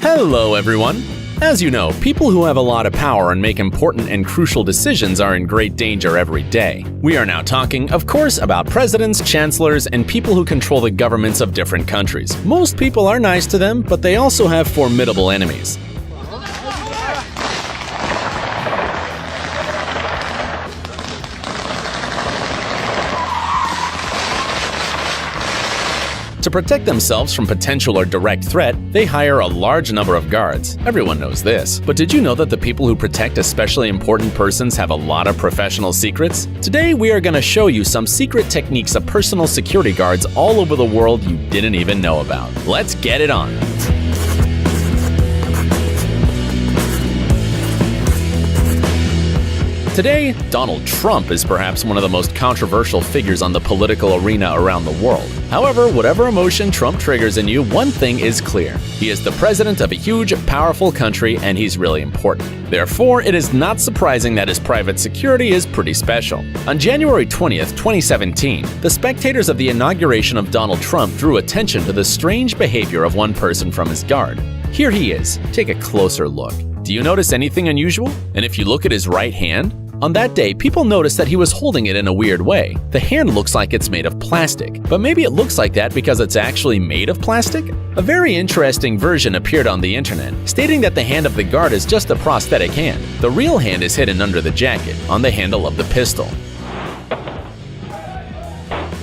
Hello, everyone! As you know, people who have a lot of power and make important and crucial decisions are in great danger every day. We are now talking, of course, about presidents, chancellors, and people who control the governments of different countries. Most people are nice to them, but they also have formidable enemies. To protect themselves from potential or direct threat, they hire a large number of guards. Everyone knows this. But did you know that the people who protect especially important persons have a lot of professional secrets? Today, we are going to show you some secret techniques of personal security guards all over the world you didn't even know about. Let's get it on! Today, Donald Trump is perhaps one of the most controversial figures on the political arena around the world. However, whatever emotion Trump triggers in you, one thing is clear. He is the president of a huge, powerful country, and he's really important. Therefore, it is not surprising that his private security is pretty special. On January 20th, 2017, the spectators of the inauguration of Donald Trump drew attention to the strange behavior of one person from his guard. Here he is. Take a closer look. Do you notice anything unusual? And if you look at his right hand, on that day, people noticed that he was holding it in a weird way. The hand looks like it's made of plastic, but maybe it looks like that because it's actually made of plastic? A very interesting version appeared on the internet, stating that the hand of the guard is just a prosthetic hand. The real hand is hidden under the jacket, on the handle of the pistol.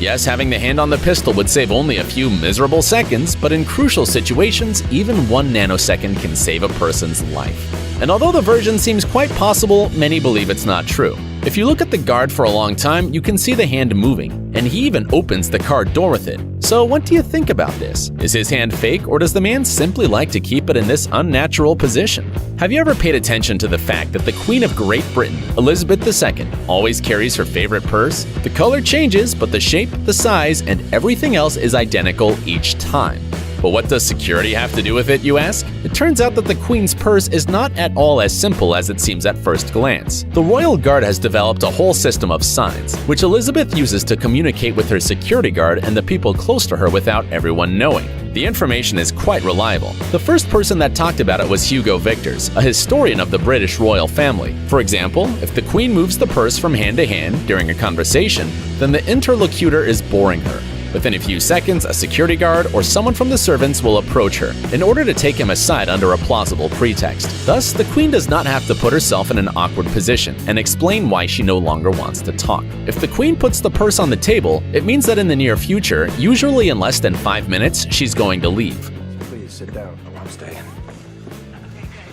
Yes, having the hand on the pistol would save only a few miserable seconds, but in crucial situations, even 1 nanosecond can save a person's life. And although the version seems quite possible, many believe it's not true. If you look at the guard for a long time, you can see the hand moving, and he even opens the car door with it. So what do you think about this? Is his hand fake, or does the man simply like to keep it in this unnatural position? Have you ever paid attention to the fact that the Queen of Great Britain, Elizabeth II, always carries her favorite purse? The color changes, but the shape, the size, and everything else is identical each time. But what does security have to do with it, you ask? It turns out that the Queen's purse is not at all as simple as it seems at first glance. The Royal Guard has developed a whole system of signs, which Elizabeth uses to communicate with her security guard and the people close to her without everyone knowing. The information is quite reliable. The first person that talked about it was Hugo Victors, a historian of the British royal family. For example, if the Queen moves the purse from hand to hand during a conversation, then the interlocutor is boring her. Within a few seconds, a security guard or someone from the servants will approach her in order to take him aside under a plausible pretext. Thus, the Queen does not have to put herself in an awkward position and explain why she no longer wants to talk. If the Queen puts the purse on the table, it means that in the near future, usually in less than 5 minutes, she's going to leave. Please sit down. I want to stay. Okay,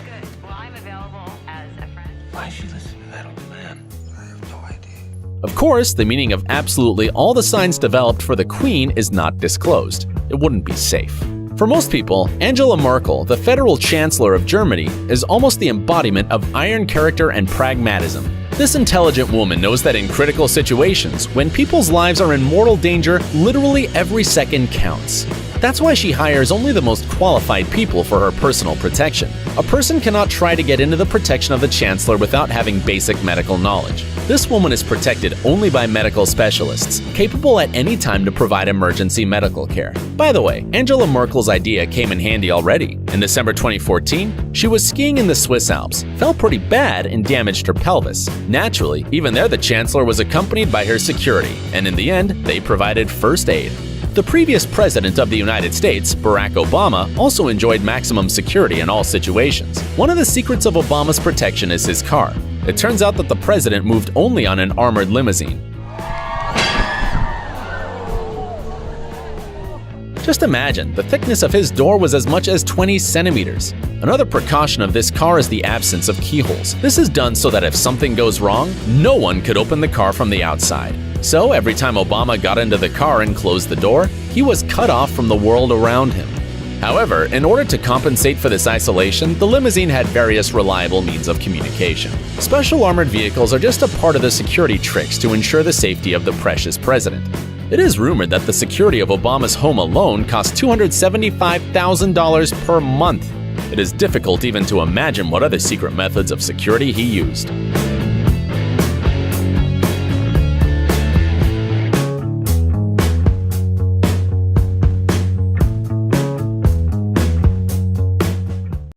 good. Well, I'm available as a friend. Why is she listening to that old man? I have no idea. Of course, the meaning of absolutely all the signs developed for the Queen is not disclosed. It wouldn't be safe. For most people, Angela Merkel, the federal chancellor of Germany, is almost the embodiment of iron character and pragmatism. This intelligent woman knows that in critical situations, when people's lives are in mortal danger, literally every second counts. That's why she hires only the most qualified people for her personal protection. A person cannot try to get into the protection of the chancellor without having basic medical knowledge. This woman is protected only by medical specialists, capable at any time to provide emergency medical care. By the way, Angela Merkel's idea came in handy already. In December 2014, she was skiing in the Swiss Alps, fell pretty bad and damaged her pelvis. Naturally, even there the chancellor was accompanied by her security, and in the end, they provided first aid. The previous president of the United States, Barack Obama, also enjoyed maximum security in all situations. One of the secrets of Obama's protection is his car. It turns out that the president moved only on an armored limousine. Just imagine, the thickness of his door was as much as 20 centimeters. Another precaution of this car is the absence of keyholes. This is done so that if something goes wrong, no one could open the car from the outside. So every time Obama got into the car and closed the door, he was cut off from the world around him. However, in order to compensate for this isolation, the limousine had various reliable means of communication. Special armored vehicles are just a part of the security tricks to ensure the safety of the precious president. It is rumored that the security of Obama's home alone cost $275,000 per month. It is difficult even to imagine what other secret methods of security he used.